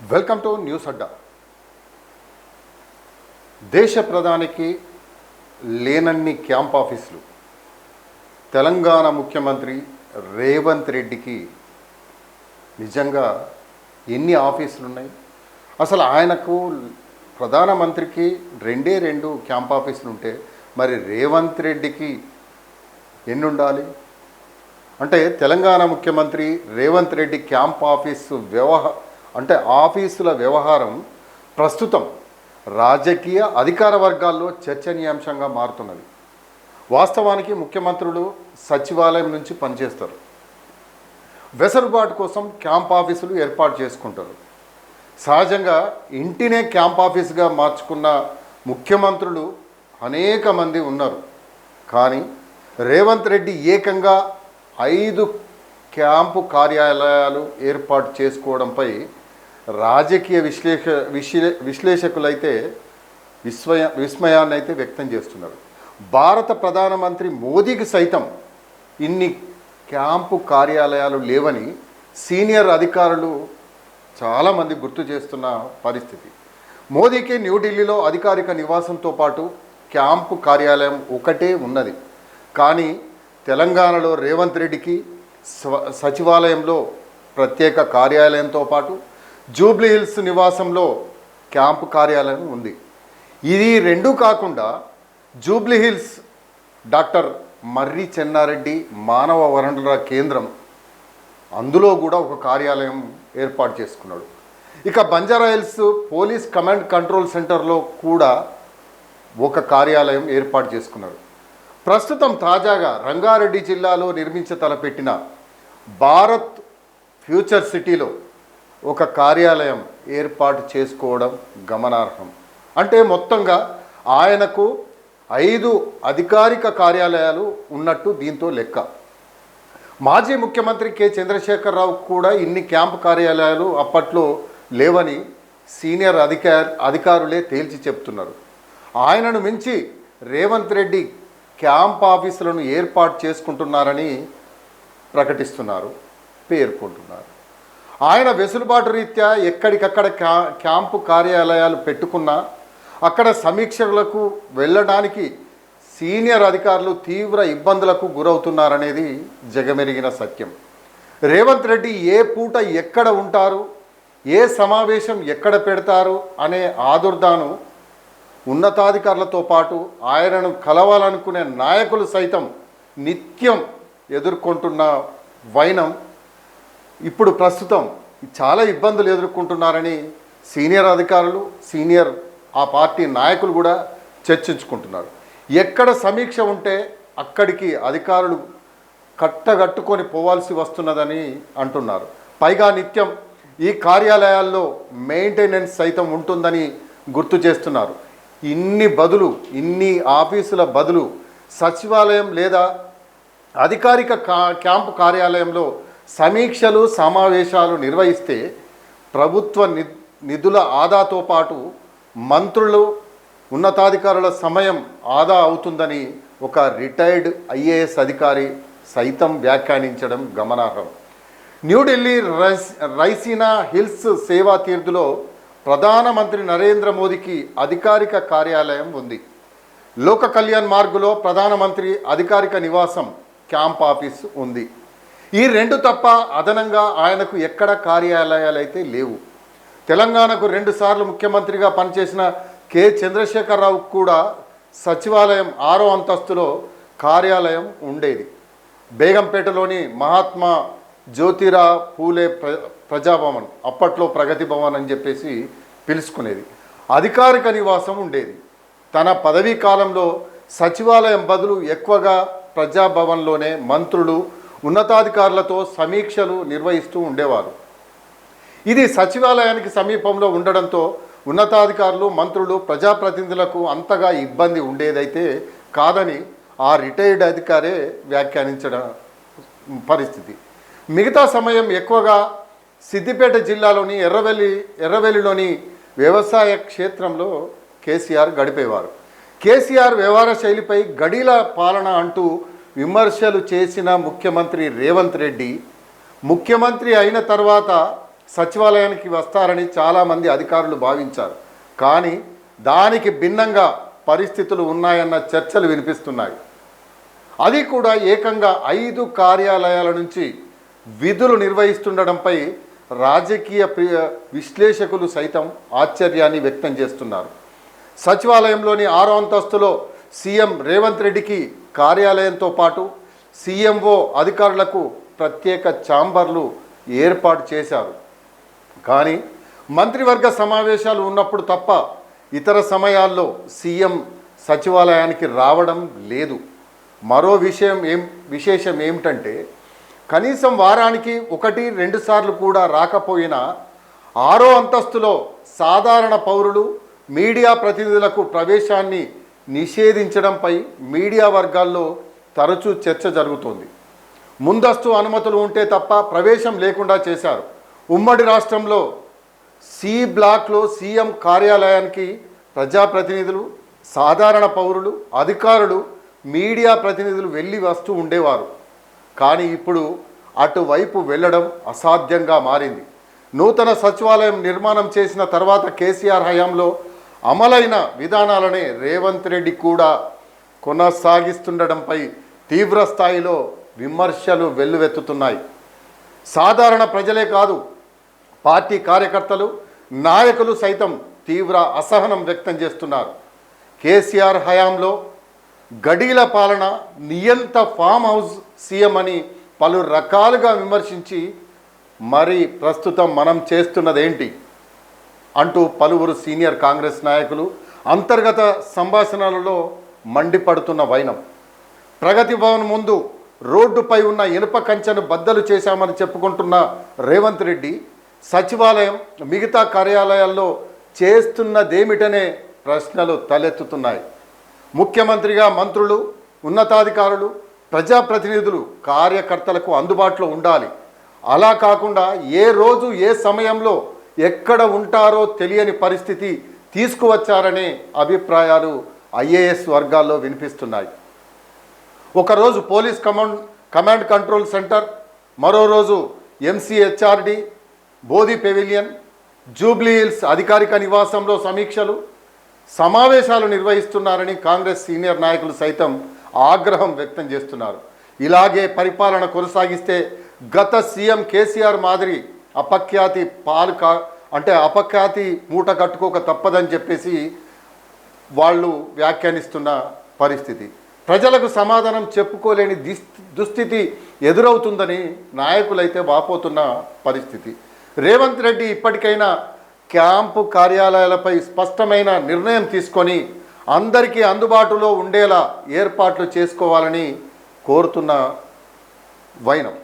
Welcome to news అడ్డా. దేశ ప్రధానికి లేనన్ని camp ఆఫీసులు తెలంగాణ ముఖ్యమంత్రి రేవంత్ రెడ్డికి నిజంగా ఎన్ని ఆఫీసులు ఉన్నాయి? అసలు ఆయనకు ప్రధానమంత్రికి రెండు క్యాంప్ ఆఫీసులు ఉంటే మరి రేవంత్ రెడ్డికి ఎన్ని ఉండాలి? అంటే తెలంగాణ ముఖ్యమంత్రి రేవంత్ రెడ్డి క్యాంప్ ఆఫీసు ఆఫీసుల వ్యవహారం ప్రస్తుతం రాజకీయ అధికార వర్గాల్లో చర్చనీయాంశంగా మారుతున్నది. వాస్తవానికి ముఖ్యమంత్రులు సచివాలయం నుంచి పనిచేస్తారు, వెసులుబాటు కోసం క్యాంప్ ఆఫీసులు ఏర్పాటు చేసుకుంటారు. సహజంగా ఇంటినే క్యాంప్ ఆఫీసుగా మార్చుకున్న ముఖ్యమంత్రులు అనేక మంది ఉన్నారు. కానీ రేవంత్ రెడ్డి ఏకంగా 5 క్యాంపు కార్యాలయాలు ఏర్పాటు చేసుకోవడంపై రాజకీయ విశ్లేషకులైతే విస్మయాన్ని అయితే వ్యక్తం చేస్తున్నారు. భారత ప్రధానమంత్రి మోదీకి సైతం ఇన్ని క్యాంపు కార్యాలయాలు లేవని సీనియర్ అధికారులు చాలామంది గుర్తు చేస్తున్న పరిస్థితి. మోదీకి న్యూఢిల్లీలో అధికారిక నివాసంతో పాటు క్యాంపు కార్యాలయం ఒకటే ఉన్నది. కానీ తెలంగాణలో రేవంత్ రెడ్డికి సచివాలయంలో ప్రత్యేక కార్యాలయంతో పాటు జూబ్లీ హిల్స్ నివాసంలో క్యాంపు కార్యాలయం ఉంది. ఇది రెండూ కాకుండా జూబ్లీ హిల్స్ డాక్టర్ మర్రి చెన్నారెడ్డి మానవ వనరుల కేంద్రం, అందులో కూడా ఒక కార్యాలయం ఏర్పాటు చేసుకున్నాడు. ఇక Banjara hills police command control సెంటర్లో కూడా ఒక కార్యాలయం ఏర్పాటు చేసుకున్నాడు. ప్రస్తుతం తాజాగా రంగారెడ్డి జిల్లాలో తలపెట్టిన భారత్ ఫ్యూచర్ సిటీలో ఒక కార్యాలయం ఏర్పాటు చేసుకోవడం గమనార్హం. అంటే మొత్తంగా ఆయనకు 5 అధికారిక కార్యాలయాలు ఉన్నట్టు దీంతో లెక్క. మాజీ ముఖ్యమంత్రి కె చంద్రశేఖరరావు కూడా ఇన్ని క్యాంపు కార్యాలయాలు అప్పట్లో లేవని సీనియర్ అధికారులే తేల్చి చెప్తున్నారు. ఆయనను మించి రేవంత్ రెడ్డి క్యాంప్ ఆఫీసులను ఏర్పాటు చేసుకుంటున్నారని ప్రకటిస్తున్నారు, పేర్కొంటున్నారు. ఆయన వెసులుబాటు రీత్యా ఎక్కడికక్కడ క్యాంపు కార్యాలయాలు పెట్టుకున్నా అక్కడ సమీక్షలకు వెళ్ళడానికి సీనియర్ అధికారులు తీవ్ర ఇబ్బందులకు గురవుతున్నారనేది జగమెరిగిన సత్యం. రేవంత్ రెడ్డి ఏ పూట ఎక్కడ ఉంటారు, ఏ సమావేశం ఎక్కడ పెడతారు అనే ఆదుర్దాను ఉన్నతాధికారులతో పాటు ఆయనను కలవాలనుకునే నాయకులు సైతం నిత్యం ఎదుర్కొంటున్న వైనం ఇప్పుడు ప్రస్తుతం చాలా ఇబ్బందులు ఎదుర్కొంటున్నారని సీనియర్ అధికారులు, ఆ పార్టీ నాయకులు కూడా చర్చించుకుంటున్నారు. ఎక్కడ సమీక్ష ఉంటే అక్కడికి అధికారులు కట్టగట్టుకొని పోవాల్సి వస్తున్నదని అంటున్నారు. పైగా నిత్యం ఈ కార్యాలయాల్లో మెయింటెనెన్స్ సైతం ఉంటుందని గుర్తు చేస్తున్నారు. ఇన్ని ఆఫీసుల బదులు సచివాలయం లేదా అధికారిక క్యాంపు కార్యాలయంలో సమీక్షలు, సమావేశాలు నిర్వహిస్తే ప్రభుత్వ నిధుల ఆదాతో పాటు మంత్రులు, ఉన్నతాధికారుల సమయం ఆదా అవుతుందని ఒక రిటైర్డ్ ఐఏఎస్ అధికారి సైతం వ్యాఖ్యానించడం గమనార్హం. న్యూఢిల్లీ రైసీనా హిల్స్ సేవా తీర్థులో ప్రధానమంత్రి నరేంద్ర మోదీకి అధికారిక కార్యాలయం ఉంది. లోక కళ్యాణ్ మార్గులో ప్రధానమంత్రి అధికారిక నివాసం క్యాంప్ ఆఫీస్ ఉంది. ఈ 2 తప్ప అదనంగా ఆయనకు ఎక్కడ కార్యాలయాలు అయితే లేవు. తెలంగాణకు 2 సార్లు ముఖ్యమంత్రిగా పనిచేసిన కె చంద్రశేఖరరావు కూడా సచివాలయం 6వ అంతస్తులో కార్యాలయం ఉండేది. బేగంపేటలోని మహాత్మా జ్యోతిరావు పూలే ప్రజాభవన్, అప్పట్లో ప్రగతి భవన్ అని చెప్పేసి పిలుచుకునేది, అధికారిక నివాసం ఉండేది. తన పదవీ కాలంలో సచివాలయం బదులు ఎక్కువగా ప్రజాభవన్లోనే మంత్రులు, ఉన్నతాధికారులతో సమీక్షలు నిర్వహిస్తూ ఉండేవారు. ఇది సచివాలయానికి సమీపంలో ఉండడంతో ఉన్నతాధికారులు, మంత్రులు, ప్రజాప్రతినిధులకు అంతగా ఇబ్బంది ఉండేదైతే కాదని ఆ రిటైర్డ్ అధికారే వ్యాఖ్యానించడం పరిస్థితి. మిగతా సమయం ఎక్కువగా సిద్దిపేట జిల్లాలోని ఎర్రవెల్లిలోని వ్యవసాయ క్షేత్రంలో కేసీఆర్ గడిపేవారు. కేసీఆర్ వ్యవహార శైలిపై గడీల పాలన అంటూ విమర్శలు చేసిన ముఖ్యమంత్రి రేవంత్ రెడ్డి ముఖ్యమంత్రి అయిన తర్వాత సచివాలయానికి వస్తారని చాలామంది అధికారులు భావించారు. కానీ దానికి భిన్నంగా పరిస్థితులు ఉన్నాయన్న చర్చలు వినిపిస్తున్నాయి. అది కూడా ఏకంగా 5 కార్యాలయాల నుంచి విధులు నిర్వహిస్తుండడంపై రాజకీయ విశ్లేషకులు సైతం ఆశ్చర్యాన్ని వ్యక్తం చేస్తున్నారు. సచివాలయంలోని 6వ అంతస్తులో సీఎం రేవంత్ రెడ్డికి కార్యాలయంతో పాటు సీఎంఓ అధికారులకు ప్రత్యేక ఛాంబర్లు ఏర్పాటు చేశారు. కానీ మంత్రివర్గ సమావేశాలు ఉన్నప్పుడు తప్ప ఇతర సమయాల్లో సీఎం సచివాలయానికి రావడం లేదు. మరో విశేషం ఏమిటంటే కనీసం వారానికి 1-2 సార్లు కూడా రాకపోయినా 6వ అంతస్తులో సాధారణ పౌరులు మీడియా ప్రతినిధులకు ప్రవేశాన్ని నిషేధించడంపై మీడియా వర్గాల్లో తరచూ చర్చ జరుగుతోంది. ముందస్తు అనుమతులు ఉంటే తప్ప ప్రవేశం లేకుండా చేశారు. ఉమ్మడి రాష్ట్రంలో సి బ్లాక్లో సీఎం కార్యాలయానికి ప్రజాప్రతినిధులు, సాధారణ పౌరులు, అధికారులు, మీడియా ప్రతినిధులు వెళ్ళి వస్తూ ఉండేవారు. కానీ ఇప్పుడు అటువైపు వెళ్ళడం అసాధ్యంగా మారింది. నూతన సచివాలయం నిర్మాణం చేసిన తర్వాత కేసీఆర్ హయాంలో అమలైన విధానాలనే రేవంత్ రెడ్డి కూడా కొనసాగిస్తుండడంపై తీవ్ర స్థాయిలో విమర్శలు వెల్లువెత్తుతున్నాయి. సాధారణ ప్రజలే కాదు, పార్టీ కార్యకర్తలు, నాయకులు సైతం తీవ్ర అసహనం వ్యక్తం చేస్తున్నారు. కేసీఆర్ హయాంలో గడీల పాలన, నియంత ఫామ్ హౌస్ సీఎం అని పలు రకాలుగా విమర్శించి మరి ప్రస్తుతం మనం చేస్తున్నదేంటి అంటూ పలువురు సీనియర్ కాంగ్రెస్ నాయకులు అంతర్గత సంభాషణలలో మండిపడుతున్న వైనం. ప్రగతి భవన్ ముందు రోడ్డుపై ఉన్న ఇనుప కంచెను బద్దలు చేశామని చెప్పుకుంటున్న రేవంత్ రెడ్డి సచివాలయం, మిగతా కార్యాలయాల్లో చేస్తున్నదేమిటనే ప్రశ్నలు తలెత్తుతున్నాయి. ముఖ్యమంత్రిగా మంత్రులు, ఉన్నతాధికారులు, ప్రజాప్రతినిధులు కార్యకర్తలకు అందుబాటులో ఉండాలి. అలా కాకుండా ఏ రోజు ఏ సమయంలో ఎక్కడ ఉంటారో తెలియని పరిస్థితి తీసుకువచ్చారనే అభిప్రాయాలు ఐఏఎస్ వర్గాల్లో వినిపిస్తున్నాయి. ఒకరోజు పోలీస్ కమాండ్ కంట్రోల్ సెంటర్, మరో రోజు ఎంసీహెచ్ఆర్డి, బోధి పెవిలియన్, జూబ్లీ హిల్స్ అధికారిక నివాసంలో సమీక్షలు, సమావేశాలు నిర్వహిస్తున్నారని కాంగ్రెస్ సీనియర్ నాయకులు సైతం ఆగ్రహం వ్యక్తం చేస్తున్నారు. ఇలాగే పరిపాలన కొనసాగిస్తే గత సీఎం కేసీఆర్ మాదిరి అపఖ్యాతి అపఖ్యాతి మూట కట్టుకోక తప్పదని చెప్పేసి వాళ్ళు వ్యాఖ్యానిస్తున్న పరిస్థితి. ప్రజలకు సమాధానం చెప్పుకోలేని దుస్థితి ఎదురవుతుందని నాయకులైతే వాపోతున్న పరిస్థితి. రేవంత్ రెడ్డి ఇప్పటికైనా క్యాంపు కార్యాలయాలపై స్పష్టమైన నిర్ణయం తీసుకొని అందరికీ అందుబాటులో ఉండేలా ఏర్పాట్లు చేసుకోవాలని కోరుతున్న వైనం.